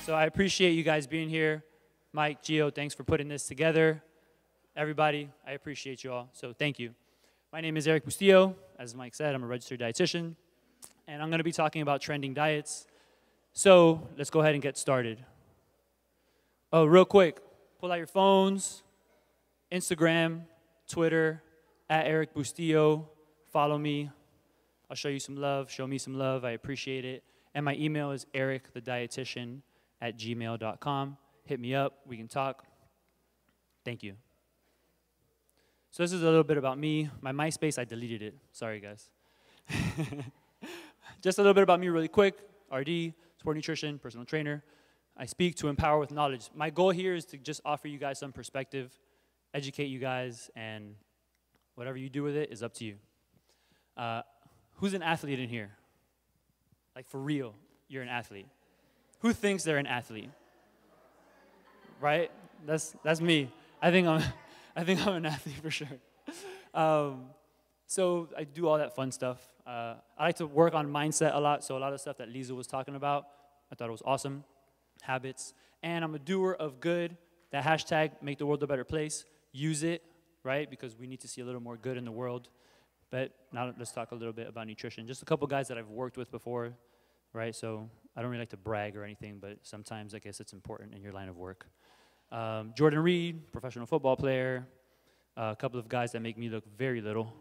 So I appreciate you guys being here. Mike, Gio, thanks for putting this together. Everybody, I appreciate you all, so thank you. My name is Erik Bustillo. As Mike said, I'm a registered dietitian, and I'm going to be talking about trending diets. So let's go ahead and get started. Oh, real quick, pull out your phones, Instagram, Twitter, at Erik Bustillo. Follow me. I'll show you some love. Show me some love. I appreciate it. And my email is erikthedietitian@gmail.com. Hit me up. We can talk. Thank you. So this is a little bit about me. My MySpace, I deleted it. Sorry, guys. Just a little bit about me really quick. RD, sport nutrition, personal trainer. I speak to empower with knowledge. My goal here is to just offer you guys some perspective, educate you guys, and whatever you do with it is up to you. Who's an athlete in here? Like, for real, you're an athlete. Who thinks they're an athlete? Right? That's me. I think I'm an athlete for sure. So I do all that fun stuff. I like to work on mindset a lot, so a lot of stuff that Lisa was talking about, I thought it was awesome. Habits. And I'm a doer of good. That hashtag, make the world a better place. Use it, right? Because we need to see a little more good in the world. But now let's talk a little bit about nutrition. Just a couple guys that I've worked with before, right? So I don't really like to brag or anything, but sometimes I guess it's important in your line of work. Jordan Reed, professional football player. A couple of guys that make me look very little.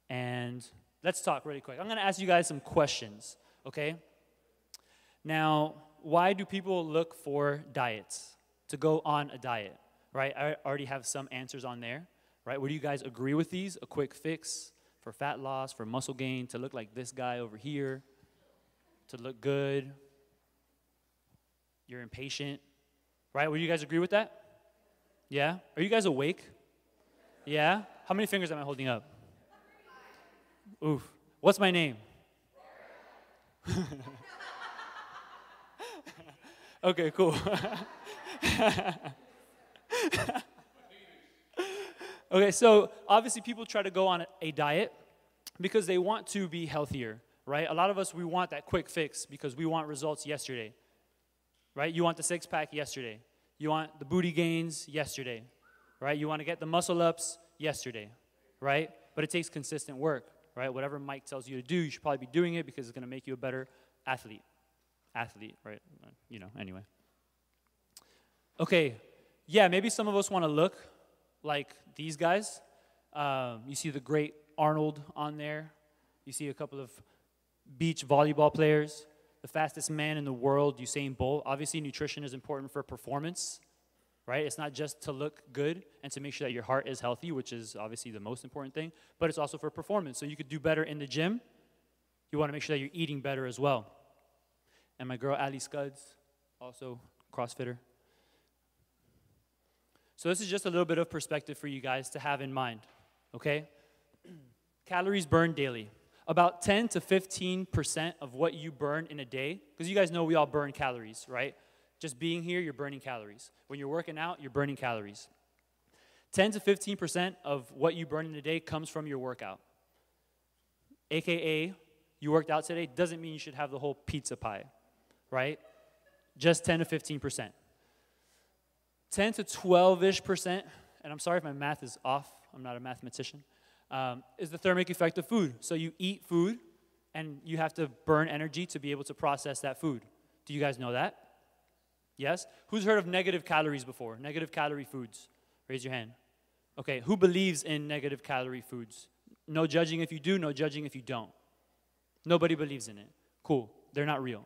And let's talk really quick. I'm going to ask you guys some questions, okay? Now, why do people look for diets, to go on a diet, right? I already have some answers on there, right? Would you guys agree with these? A quick fix for fat loss, for muscle gain, to look like this guy over here, to look good. You're impatient, right? Would you guys agree with that? Yeah? Are you guys awake? Yeah? How many fingers am I holding up? Oof. What's my name? Okay, cool. Okay, so obviously people try to go on a diet because they want to be healthier, right? A lot of us, we want that quick fix because we want results yesterday, right? You want the six-pack yesterday. You want the booty gains yesterday, right? You want to get the muscle ups yesterday, right? But it takes consistent work, right? Whatever Mike tells you to do, you should probably be doing it because it's going to make you a better athlete. Right? You know, anyway. Okay, yeah, maybe some of us want to look like these guys. You see the great Arnold on there. You see a couple of beach volleyball players. The fastest man in the world, Usain Bolt. Obviously, nutrition is important for performance, right? It's not just to look good and to make sure that your heart is healthy, which is obviously the most important thing, but it's also for performance. So you could do better in the gym. You want to make sure that you're eating better as well. And my girl, Ali Scuds, also CrossFitter. So this is just a little bit of perspective for you guys to have in mind, okay? Calories burned daily. About 10 to 15% of what you burn in a day, because you guys know we all burn calories, right? Just being here, you're burning calories. When you're working out, you're burning calories. 10 to 15% of what you burn in a day comes from your workout. AKA, you worked out today, doesn't mean you should have the whole pizza pie, right? Just 10 to 15%. 10 to 12-ish%, and I'm sorry if my math is off, I'm not a mathematician, is the thermic effect of food. So you eat food, and you have to burn energy to be able to process that food. Do you guys know that? Yes? Who's heard of negative calories before? Negative calorie foods? Raise your hand. Okay, who believes in negative calorie foods? No judging if you do, no judging if you don't. Nobody believes in it. Cool, they're not real.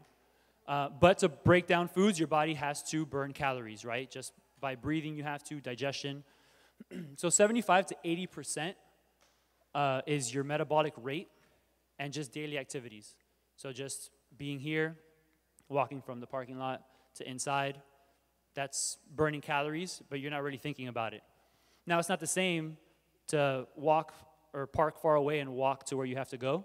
But to break down foods, your body has to burn calories, right? Just by breathing, you have to, digestion. So 75 to 80% is your metabolic rate and just daily activities. So just being here, walking from the parking lot to inside, that's burning calories, but you're not really thinking about it. Now, it's not the same to walk or park far away and walk to where you have to go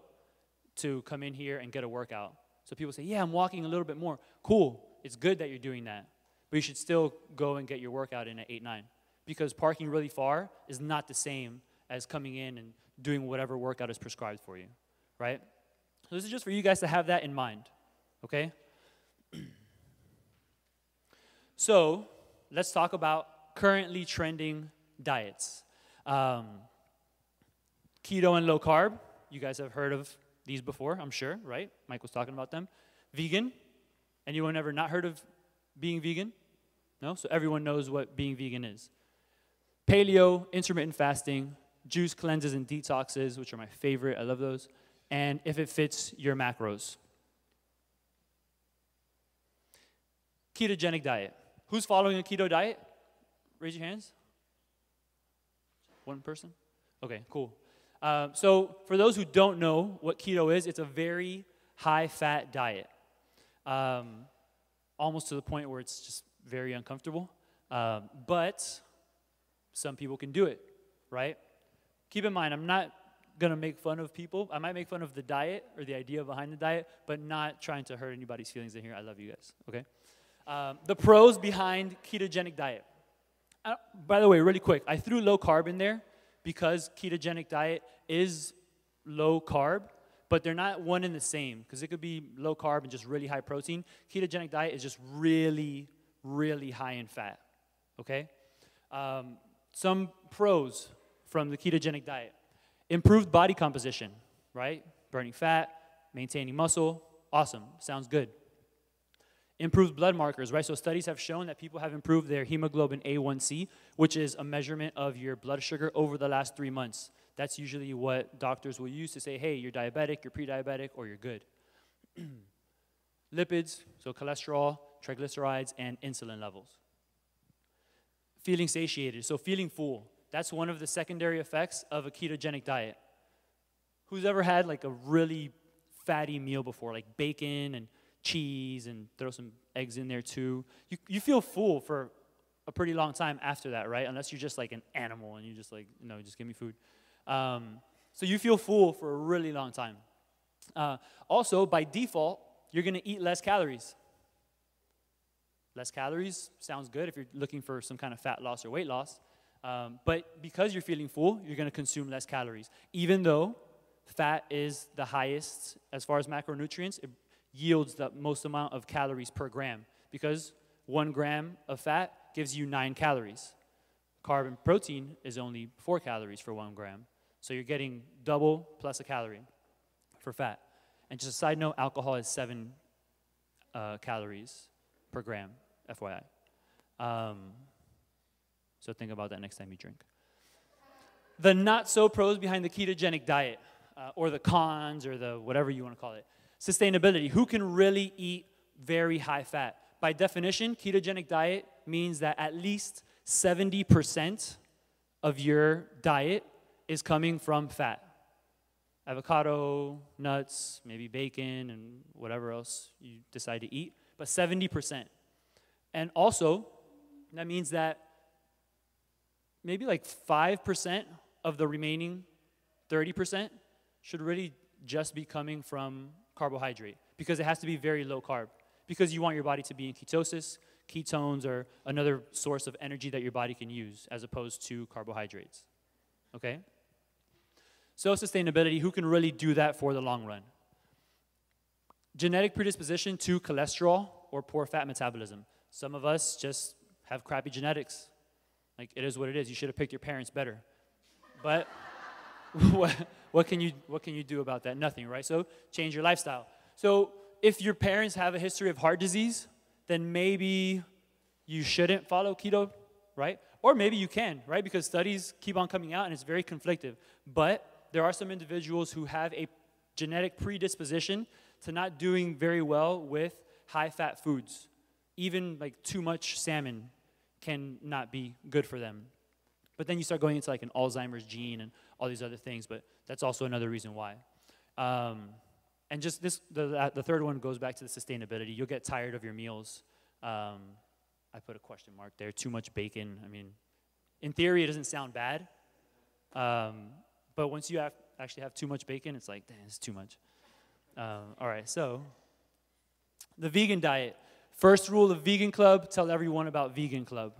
to come in here and get a workout. So people say, yeah, I'm walking a little bit more. Cool, it's good that you're doing that. But you should still go and get your workout in at 8-9. Because parking really far is not the same as coming in and doing whatever workout is prescribed for you, right? So this is just for you guys to have that in mind, okay? So let's talk about currently trending diets. Keto and low carb. You guys have heard of these before, I'm sure, right? Mike was talking about them. Vegan. Anyone ever not heard of being vegan? No? So everyone knows what being vegan is. Paleo, intermittent fasting, juice cleanses and detoxes, which are my favorite. I love those. And if it fits your macros. Ketogenic diet. Who's following a keto diet? Raise your hands. One person? Okay, cool. So for those who don't know what keto is, it's a very high-fat diet. Almost to the point where it's just very uncomfortable. But some people can do it, right? Keep in mind, I'm not going to make fun of people. I might make fun of the diet or the idea behind the diet, but not trying to hurt anybody's feelings in here. I love you guys, okay? The pros behind ketogenic diet. By the way, really quick, I threw low carb in there because ketogenic diet is low carb, but they're not one and the same, because it could be low carb and just really high protein. Ketogenic diet is just really, really high in fat, okay? Some pros from the ketogenic diet. Improved body composition, right? Burning fat, maintaining muscle, awesome, sounds good. Improved blood markers, right? So studies have shown that people have improved their hemoglobin A1C, which is a measurement of your blood sugar over the last 3 months. That's usually what doctors will use to say, hey, you're diabetic, you're pre-diabetic, or you're good. Lipids, so cholesterol, triglycerides, and insulin levels. Feeling satiated, so feeling full. That's one of the secondary effects of a ketogenic diet. Who's ever had like a really fatty meal before, like bacon and cheese, and throw some eggs in there too? You feel full for a pretty long time after that, right? Unless you're just like an animal and you're just like, no, just give me food. So you feel full for a really long time. Also, by default, you're going to eat less calories. Less calories sounds good if you're looking for some kind of fat loss or weight loss. But because you're feeling full, you're going to consume less calories. Even though fat is the highest as far as macronutrients, it yields the most amount of calories per gram, because 1 gram of fat gives you 9 calories. Carb and protein is only 4 calories for 1 gram. So you're getting double plus a calorie for fat. And just a side note, alcohol is 7 calories per gram, FYI. So think about that next time you drink. The not so pros behind the ketogenic diet, or the cons, or the whatever you want to call it. Sustainability. Who can really eat very high fat? By definition, ketogenic diet means that at least 70% of your diet is coming from fat. Avocado, nuts, maybe bacon, and whatever else you decide to eat, but 70%. And also, that means that maybe like 5% of the remaining 30% should really just be coming from carbohydrate, because it has to be very low carb, because you want your body to be in ketosis. Ketones are another source of energy that your body can use as opposed to carbohydrates, okay? So sustainability, who can really do that for the long run? Genetic predisposition to cholesterol or poor fat metabolism. Some of us just have crappy genetics. Like, it is what it is. You should have picked your parents better. But what can you do about that? Nothing, right? So change your lifestyle. So if your parents have a history of heart disease, then maybe you shouldn't follow keto, right? Or maybe you can, right? Because studies keep on coming out and it's very conflictive. But there are some individuals who have a genetic predisposition to not doing very well with high-fat foods. Even like too much salmon can not be good for them. But then you start going into like an Alzheimer's gene and all these other things, but that's also another reason why. And just the third one goes back to the sustainability. You'll get tired of your meals. I put a question mark there. Too much bacon. I mean, in theory, it doesn't sound bad. But once you actually have too much bacon, it's like, damn, it's too much. All right, so the vegan diet. First rule of Vegan Club, tell everyone about Vegan Club.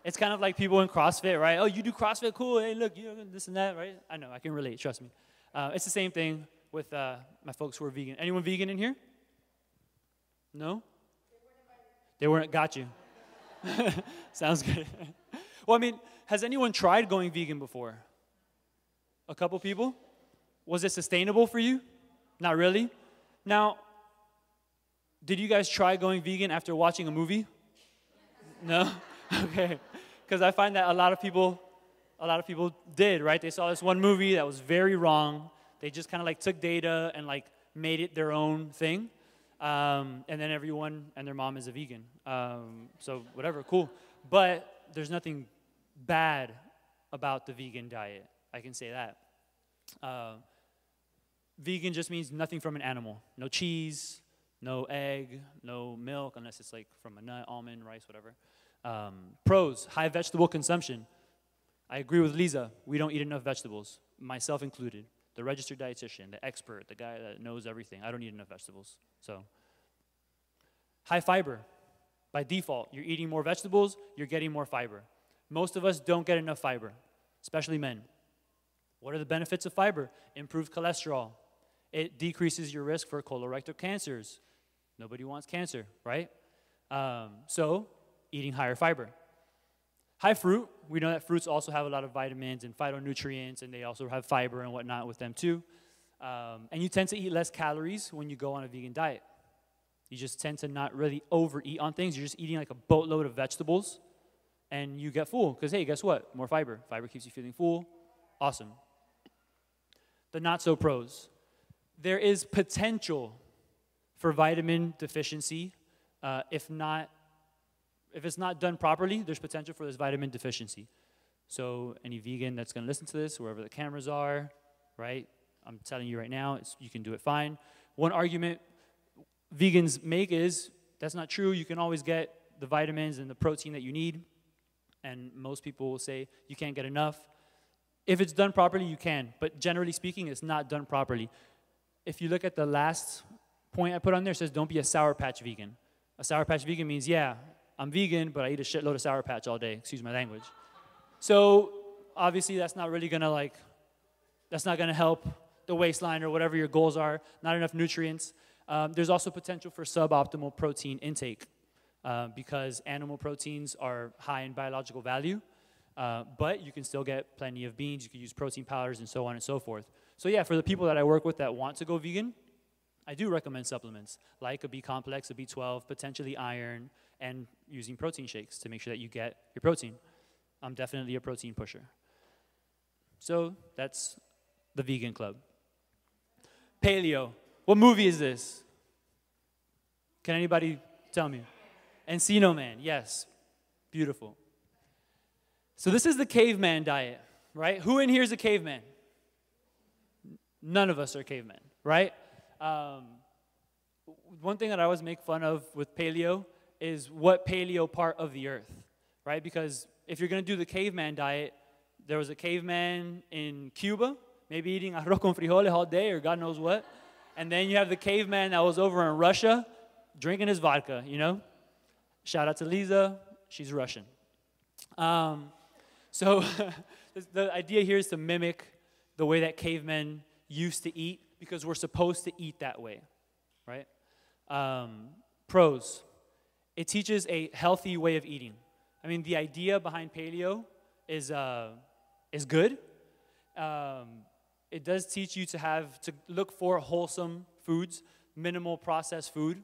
It's kind of like people in CrossFit, right? Oh, you do CrossFit? Cool. Hey, look, you know, this and that, right? I know, I can relate, trust me. It's the same thing with my folks who are vegan. Anyone vegan in here? No? They weren't, got you. Sounds good. Well, I mean, has anyone tried going vegan before? A couple people? Was it sustainable for you? Not really? Now, did you guys try going vegan after watching a movie? No? Okay. Because I find that a lot of people did, right? They saw this one movie that was very wrong. They just kind of like took data and like made it their own thing. And then everyone and their mom is a vegan. So whatever, cool. But there's nothing bad about the vegan diet. I can say that. Vegan just means nothing from an animal. No cheese, no egg, no milk, unless it's like from a nut, almond, rice, whatever. Pros, high vegetable consumption. I agree with Lisa. We don't eat enough vegetables, myself included. The registered dietitian, the expert, the guy that knows everything. I don't eat enough vegetables. So, high fiber. By default, you're eating more vegetables, you're getting more fiber. Most of us don't get enough fiber, especially men. What are the benefits of fiber? Improved cholesterol. It decreases your risk for colorectal cancers. Nobody wants cancer, right? So, eating higher fiber. High fruit. We know that fruits also have a lot of vitamins and phytonutrients, and they also have fiber and whatnot with them too. And you tend to eat less calories when you go on a vegan diet. You just tend to not really overeat on things. You're just eating like a boatload of vegetables, and you get full. Because, hey, guess what? More fiber. Fiber keeps you feeling full. Awesome. The not-so-pros. There is potential for vitamin deficiency. If it's not done properly, there's potential for this vitamin deficiency. So any vegan that's going to listen to this, wherever the cameras are, right? I'm telling you right now, you can do it fine. One argument vegans make is, that's not true. You can always get the vitamins and the protein that you need. And most people will say you can't get enough. If it's done properly, you can. But generally speaking, it's not done properly. If you look at the last point I put on there, it says don't be a Sour Patch vegan. A Sour Patch vegan means, yeah, I'm vegan, but I eat a shitload of Sour Patch all day. Excuse my language. So obviously that's not really going to that's not going to help the waistline or whatever your goals are. Not enough nutrients. There's also potential for suboptimal protein intake because animal proteins are high in biological value, but you can still get plenty of beans. You can use protein powders and so on and so forth. So yeah, for the people that I work with that want to go vegan, I do recommend supplements like a B complex, a B12, potentially iron, and using protein shakes to make sure that you get your protein. I'm definitely a protein pusher. So that's the vegan club. Paleo. What movie is this? Can anybody tell me? Encino Man, yes. Beautiful. So this is the Caveman Diet, right? Who in here is a caveman? None of us are cavemen, right? One thing that I always make fun of with paleo is what paleo part of the earth, right? Because if you're going to do the caveman diet, there was a caveman in Cuba, maybe eating arroz con frijoles all day or God knows what. And then you have the caveman that was over in Russia drinking his vodka, you know? Shout out to Lisa. She's Russian. So the idea here is to mimic the way that cavemen used to eat because we're supposed to eat that way, right? Pros. It teaches a healthy way of eating. I mean, the idea behind paleo is good. It does teach you to look for wholesome foods, minimal processed food.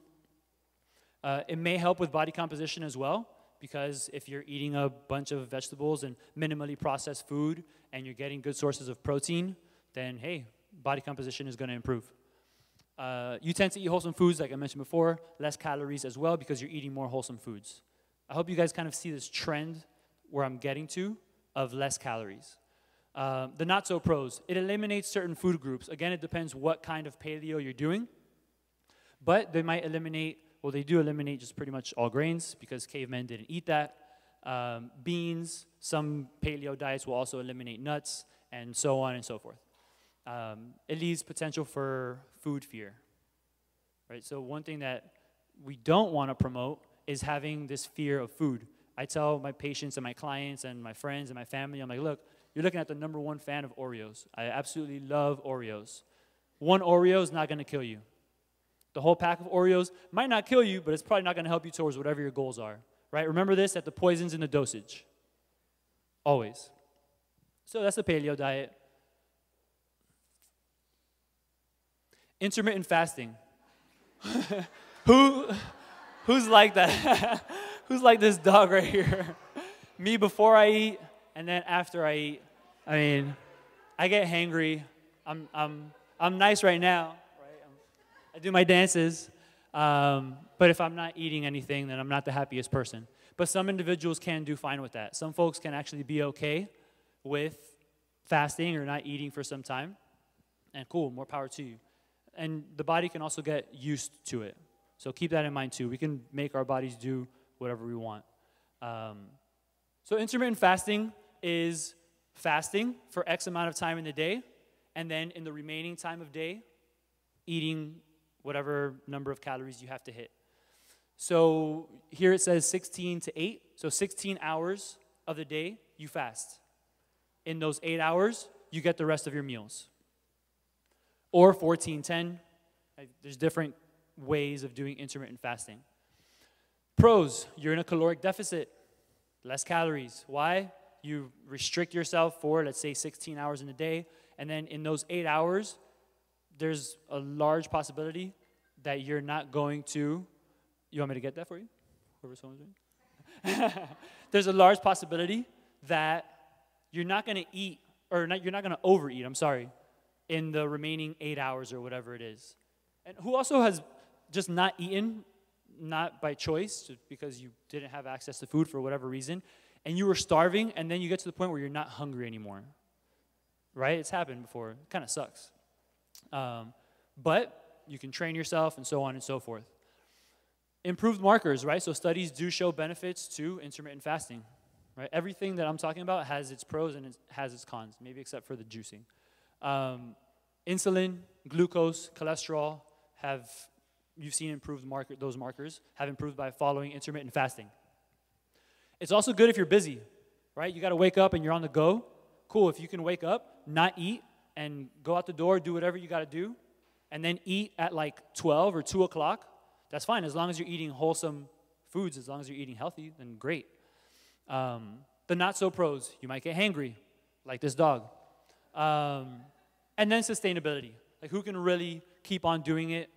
It may help with body composition as well, because if you're eating a bunch of vegetables and minimally processed food and you're getting good sources of protein, then hey, body composition is going to improve. You tend to eat wholesome foods, like I mentioned before, less calories as well because you're eating more wholesome foods. I hope you guys kind of see this trend where I'm getting to of less calories. The not-so-pros, it eliminates certain food groups. Again, it depends what kind of paleo you're doing. But they might eliminate, well, they do eliminate just pretty much all grains because cavemen didn't eat that. Beans, some paleo diets will also eliminate nuts, and so on and so forth. It leaves potential for food fear, right? So one thing that we don't want to promote is having this fear of food. I tell my patients and my clients and my friends and my family, I'm like, look, you're looking at the #1 fan of Oreos. I absolutely love Oreos. One Oreo is not going to kill you. The whole pack of Oreos might not kill you, but it's probably not going to help you towards whatever your goals are, right? Remember this, that the poison's in the dosage. Always. So that's the paleo diet. Intermittent fasting. Who's like that? Who's like this dog right here? Me before I eat and then after I eat. I mean, I get hangry. I'm nice right now, right? I do my dances. But if I'm not eating anything, then I'm not the happiest person. But some individuals can do fine with that. Some folks can actually be okay with fasting or not eating for some time. And cool, more power to you. And the body can also get used to it. So keep that in mind too. We can make our bodies do whatever we want. So intermittent fasting is fasting for X amount of time in the day, and then in the remaining time of day, eating whatever number of calories you have to hit. So here it says 16 to 8. So 16 hours of the day, you fast. In those 8 hours, you get the rest of your meals. Or 14-10. There's different ways of doing intermittent fasting. Pros, you're in a caloric deficit. Less calories. Why? You restrict yourself for, let's say, 16 hours in a day. And then in those 8 hours, there's a large possibility that you're not going to, you want me to get that for you? Whoever someone's doing? There's a large possibility that you're not going to eat, or you're not going to overeat, in the remaining 8 hours or whatever it is. And who also has just not eaten, not by choice, just because you didn't have access to food for whatever reason, and you were starving, and then you get to the point where you're not hungry anymore, right? It's happened before. It kind of sucks. But you can train yourself and so on and so forth. Improved markers, right? So studies do show benefits to intermittent fasting, right? Everything that I'm talking about has its pros and it has its cons, maybe except for the juicing. Insulin, glucose, cholesterol you've seen improved those markers have improved by following intermittent fasting. It's also good if you're busy, right? You got to wake up and you're on the go. Cool, if you can wake up, not eat, and go out the door, do whatever you got to do, and then eat at like 12 or 2 o'clock, that's fine. As long as you're eating wholesome foods, as long as you're eating healthy, then great. The not-so-pros, you might get hangry, like this dog. And then sustainability. Like who can really keep on doing it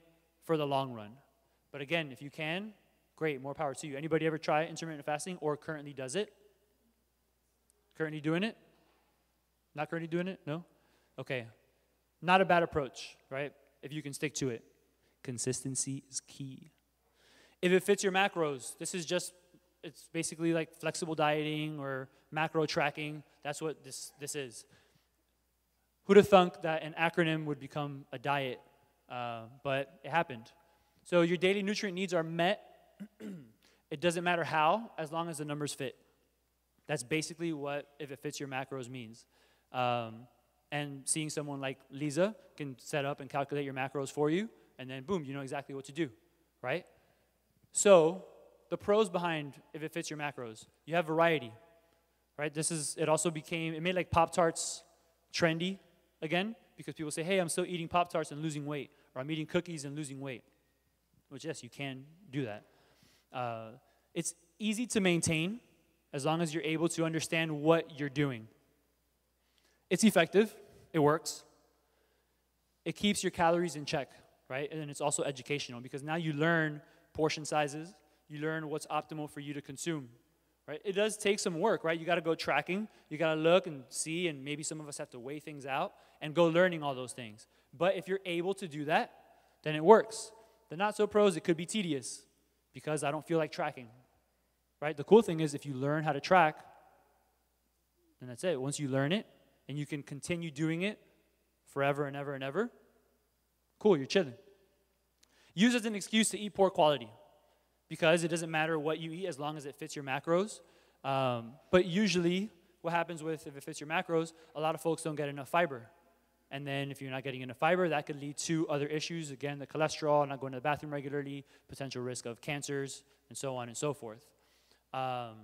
for the long run? But again, if you can, great, more power to you. Anybody ever try intermittent fasting or currently does it? Currently doing it? Not currently doing it? No? Okay. Not a bad approach, right? If you can stick to it. Consistency is key. If it fits your macros, it's basically like flexible dieting or macro tracking. That's what this is. Who'd have thunk that an acronym would become a diet? But it happened. So your daily nutrient needs are met. It doesn't matter how, as long as the numbers fit. That's basically what if it fits your macros means. And seeing someone like Lisa can set up and calculate your macros for you, and then boom, you know exactly what to do, right? So the pros behind if it fits your macros, you have variety, right? It made like Pop-Tarts trendy again, because people say, hey, I'm still eating Pop-Tarts and losing weight, or I'm eating cookies and losing weight, which yes, you can do that. It's easy to maintain as long as you're able to understand what you're doing. It's effective. It works. It keeps your calories in check, right? And then it's also educational because now you learn portion sizes. You learn what's optimal for you to consume, right? It does take some work, right? You got to go tracking. You got to look and see, and maybe some of us have to weigh things out and go learning all those things. But if you're able to do that, then it works. The not-so-pros, it could be tedious because I don't feel like tracking, right? The cool thing is if you learn how to track, then that's it. Once you learn it, and you can continue doing it forever and ever and ever, cool, you're chilling. Use it as an excuse to eat poor quality because it doesn't matter what you eat as long as it fits your macros. But usually what happens if it fits your macros, a lot of folks don't get enough fiber. And then if you're not getting enough fiber, that could lead to other issues. Again, the cholesterol, not going to the bathroom regularly, potential risk of cancers, and so on and so forth. And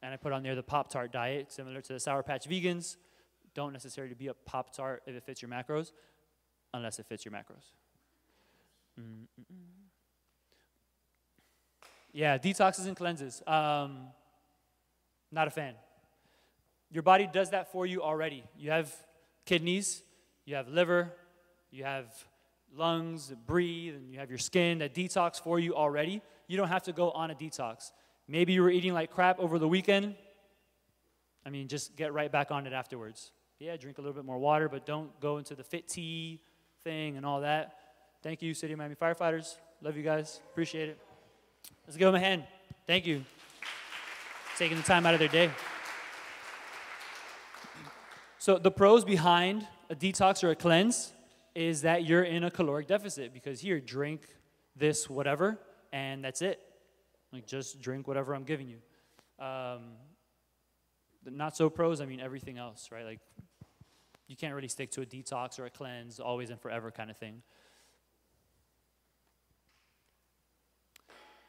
I put on there the Pop-Tart diet, similar to the Sour Patch Vegans. Don't necessarily be a Pop-Tart if it fits your macros, unless it fits your macros. Yeah, detoxes and cleanses. Not a fan. Your body does that for you already. You have kidneys, you have liver, you have lungs that breathe, and you have your skin that detox for you already. You don't have to go on a detox. Maybe you were eating like crap over the weekend. I mean, just get right back on it afterwards. Yeah, drink a little bit more water, but don't go into the fit tea thing and all that. Thank you, City of Miami firefighters. Love you guys. Appreciate it. Let's give them a hand. Thank you. Taking the time out of their day. So the pros behind a detox or a cleanse is that you're in a caloric deficit, because here, drink this whatever, and that's it. Like, just drink whatever I'm giving you. The not so pros, I mean everything else, right? Like, you can't really stick to a detox or a cleanse always and forever kind of thing.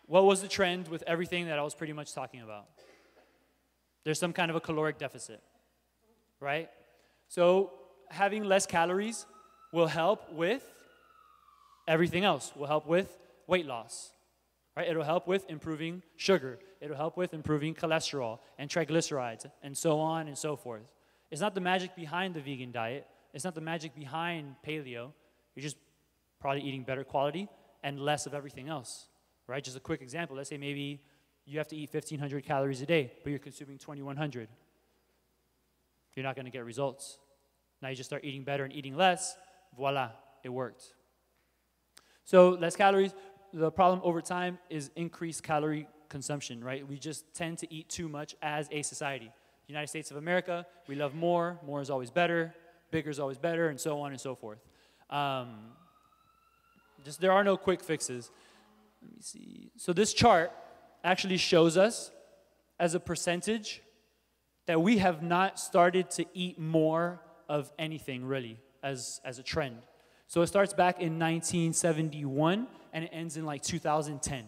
What was the trend with everything that I was pretty much talking about? There's some kind of a caloric deficit, right? So having less calories will help with everything else. Will help with weight loss, right? It'll help with improving sugar. It'll help with improving cholesterol and triglycerides and so on and so forth. It's not the magic behind the vegan diet. It's not the magic behind paleo. You're just probably eating better quality and less of everything else, right? Just a quick example. Let's say maybe you have to eat 1,500 calories a day, but you're consuming 2,100. You're not going to get results. Now you just start eating better and eating less. Voila, it worked. So less calories. The problem over time is increased calorie consumption, right? We just tend to eat too much as a society. United States of America, we love more. More is always better. Bigger is always better, and so on and so forth. There are no quick fixes. Let me see. So this chart actually shows us as a percentage that we have not started to eat more of anything, really, as a trend. So it starts back in 1971, and it ends in like 2010.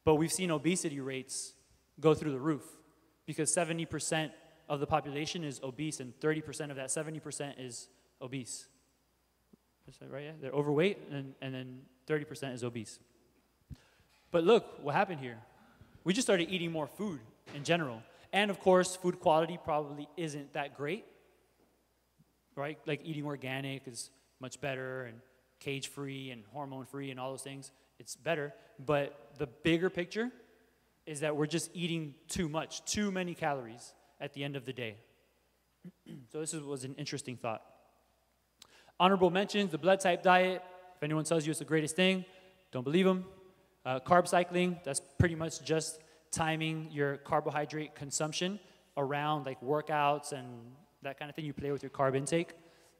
But we've seen obesity rates go through the roof, because 70% of the population is obese, and 30% of that 70% is obese. Is that right? Yeah? They're overweight, and then 30% is obese. But look, what happened here? We just started eating more food in general. And of course, food quality probably isn't that great, right? Like eating organic is much better, and cage-free and hormone-free and all those things. It's better. But the bigger picture is that we're just eating too much, too many calories at the end of the day. So this was an interesting thought. Honorable mentions, the blood type diet. If anyone tells you it's the greatest thing, don't believe them. Carb cycling, that's pretty much just timing your carbohydrate consumption around like workouts and that kind of thing. You play with your carb intake.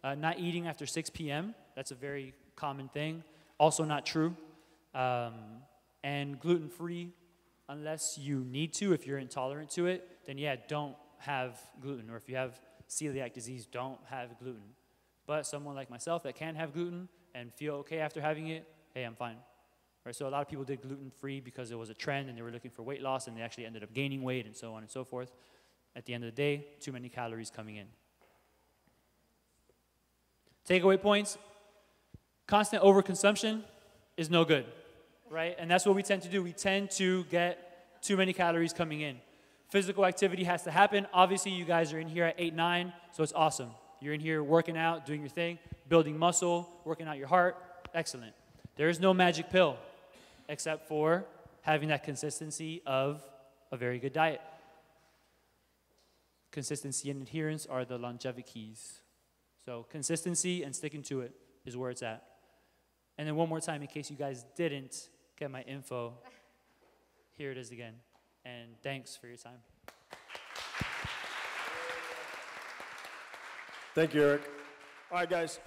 Not eating after 6 p.m., that's a very common thing. Also not true. And gluten-free, unless you need to. If you're intolerant to it, then yeah, don't have gluten. Or if you have celiac disease, don't have gluten. But someone like myself that can have gluten and feel okay after having it, hey, I'm fine. Right, so a lot of people did gluten-free because it was a trend and they were looking for weight loss, and they actually ended up gaining weight and so on and so forth. At the end of the day, too many calories coming in. Takeaway points: constant overconsumption is no good, right? And that's what we tend to do. We tend to get too many calories coming in. Physical activity has to happen. Obviously, you guys are in here at 8, 9, so it's awesome. You're in here working out, doing your thing, building muscle, working out your heart. Excellent. There is no magic pill, except for having that consistency of a very good diet. Consistency and adherence are the longevity keys. So consistency and sticking to it is where it's at. And then one more time, in case you guys didn't get my info, here it is again. And thanks for your time. Thank you, Erik. All right, guys.